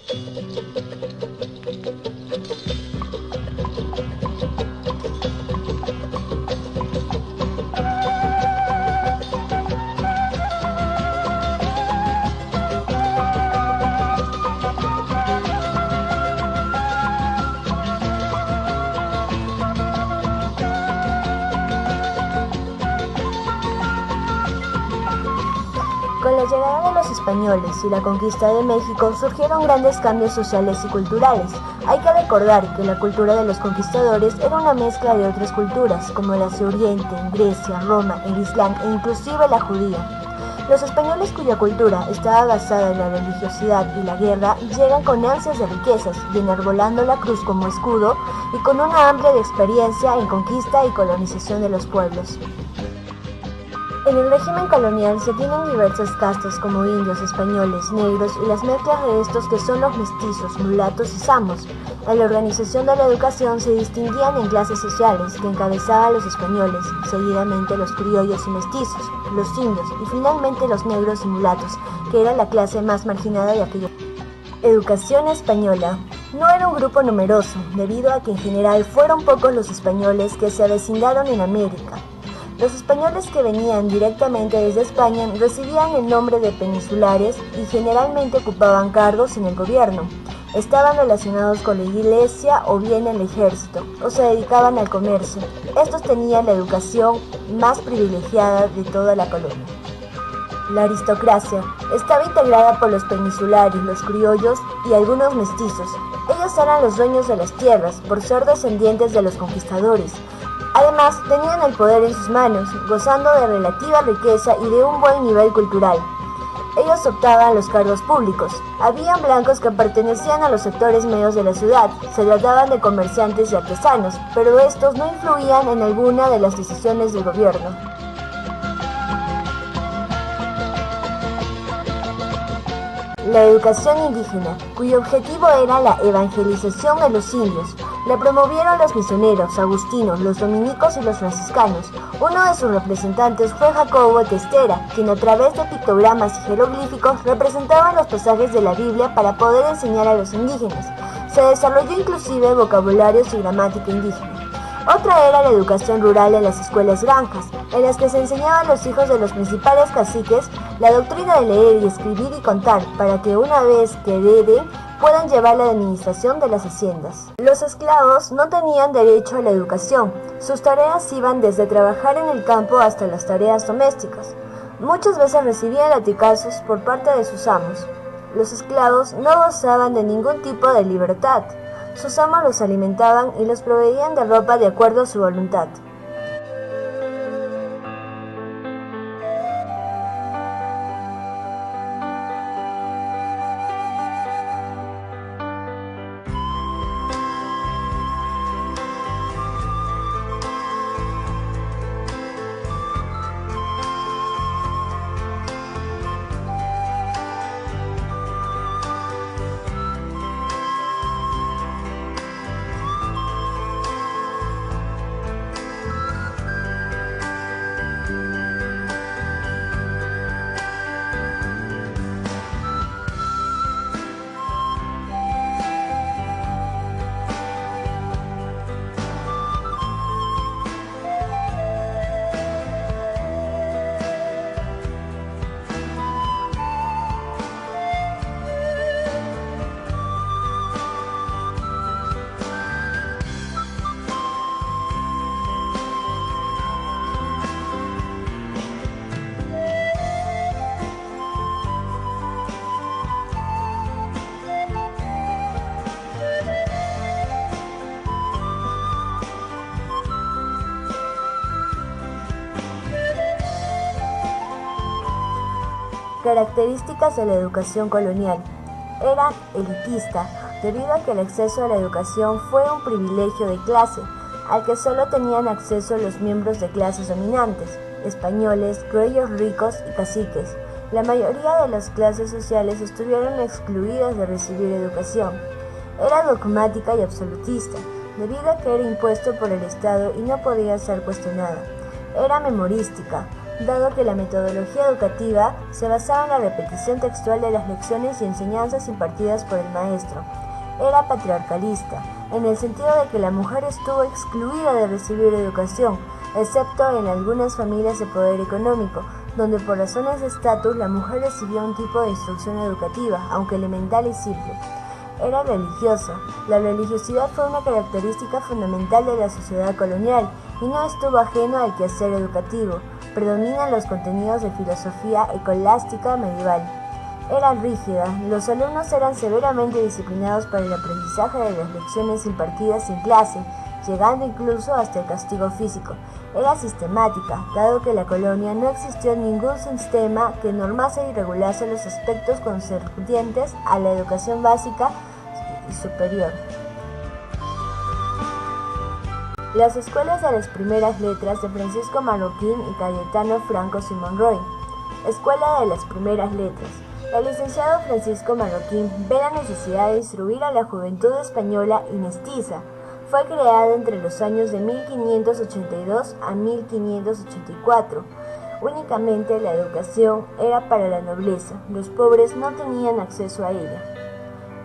Con la llegada de los españoles y la conquista de México surgieron grandes cambios sociales y culturales. Hay que recordar que la cultura de los conquistadores era una mezcla de otras culturas, como la de Oriente, Grecia, Roma, el Islam e inclusive la judía. Los españoles, cuya cultura estaba basada en la religiosidad y la guerra, llegan con ansias de riquezas y enarbolando la cruz como escudo y con una amplia experiencia en conquista y colonización de los pueblos. En el régimen colonial se tienen diversas castas como indios, españoles, negros y las mezclas de estos que son los mestizos, mulatos y zambos. En la organización de la educación se distinguían en clases sociales que encabezaban los españoles, seguidamente los criollos y mestizos, los indios y finalmente los negros y mulatos, que era la clase más marginada de aquella. Educación española. No era un grupo numeroso, debido a que en general fueron pocos los españoles que se avecindaron en América. Los españoles que venían directamente desde España recibían el nombre de peninsulares y generalmente ocupaban cargos en el gobierno. Estaban relacionados con la iglesia o bien el ejército, o se dedicaban al comercio. Estos tenían la educación más privilegiada de toda la colonia. La aristocracia estaba integrada por los peninsulares, los criollos y algunos mestizos. Ellos eran los dueños de las tierras por ser descendientes de los conquistadores. Además, tenían el poder en sus manos, gozando de relativa riqueza y de un buen nivel cultural. Ellos optaban los cargos públicos. Habían blancos que pertenecían a los sectores medios de la ciudad, se trataban de comerciantes y artesanos, pero estos no influían en alguna de las decisiones del gobierno. La educación indígena, cuyo objetivo era la evangelización de los indios, la promovieron los misioneros agustinos, los dominicos y los franciscanos. Uno de sus representantes fue Jacobo Testera, quien a través de pictogramas y jeroglíficos representaban los pasajes de la Biblia para poder enseñar a los indígenas. Se desarrolló inclusive vocabularios y gramática indígena. Otra era la educación rural en las escuelas granjas, en las que se enseñaba a los hijos de los principales caciques la doctrina de leer y escribir y contar, para que una vez que hereden puedan llevar la administración de las haciendas. Los esclavos no tenían derecho a la educación. Sus tareas iban desde trabajar en el campo hasta las tareas domésticas. Muchas veces recibían latigazos por parte de sus amos. Los esclavos no gozaban de ningún tipo de libertad. Sus amos los alimentaban y los proveían de ropa de acuerdo a su voluntad. Características de la educación colonial. Era elitista, debido a que el acceso a la educación fue un privilegio de clase, al que solo tenían acceso los miembros de clases dominantes, españoles, criollos ricos y caciques. La mayoría de las clases sociales estuvieron excluidas de recibir educación. Era dogmática y absolutista, debido a que era impuesto por el Estado y no podía ser cuestionada. Era memorística. dado que la metodología educativa se basaba en la repetición textual de las lecciones y enseñanzas impartidas por el maestro. Era patriarcalista, en el sentido de que la mujer estuvo excluida de recibir educación, excepto en algunas familias de poder económico, donde por razones de estatus la mujer recibió un tipo de instrucción educativa, aunque elemental y simple. Era religiosa. La religiosidad fue una característica fundamental de la sociedad colonial y no estuvo ajeno al quehacer educativo. Predominan los contenidos de filosofía escolástica medieval. Era rígida, los alumnos eran severamente disciplinados para el aprendizaje de las lecciones impartidas en clase, llegando incluso hasta el castigo físico. Era sistemática, dado que en la colonia no existió ningún sistema que normase y regulase los aspectos concernientes a la educación básica y superior. Las escuelas de las primeras letras de Francisco Marroquín y Cayetano Franco Simón Roy. Escuela de las primeras letras. El licenciado Francisco Marroquín ve la necesidad de instruir a la juventud española y mestiza. Fue creado entre los años de 1582 a 1584. Únicamente la educación era para la nobleza, los pobres no tenían acceso a ella.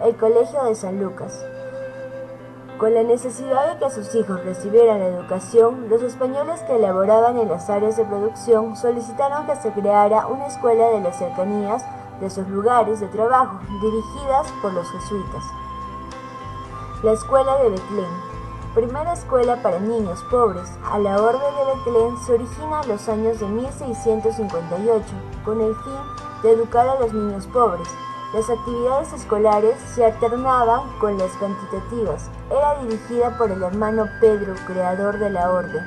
El Colegio de San Lucas. Con la necesidad de que sus hijos recibieran la educación, los españoles que laboraban en las áreas de producción solicitaron que se creara una escuela de las cercanías de sus lugares de trabajo, dirigidas por los jesuitas. La Escuela de Betlén. Primera escuela para niños pobres, a la Orden de Betlén, se origina en los años de 1658, con el fin de educar a los niños pobres. Las actividades escolares se alternaban con las cuantitativas. Era dirigida por el hermano Pedro, creador de la orden.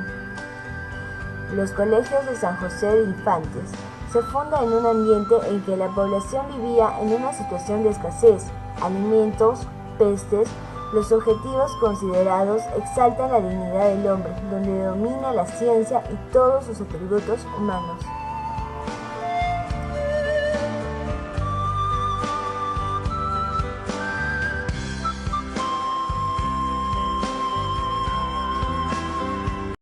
Los colegios de San José de Infantes. Se funda en un ambiente en que la población vivía en una situación de escasez, alimentos, pestes. Los objetivos considerados exaltan la dignidad del hombre, donde domina la ciencia y todos sus atributos humanos.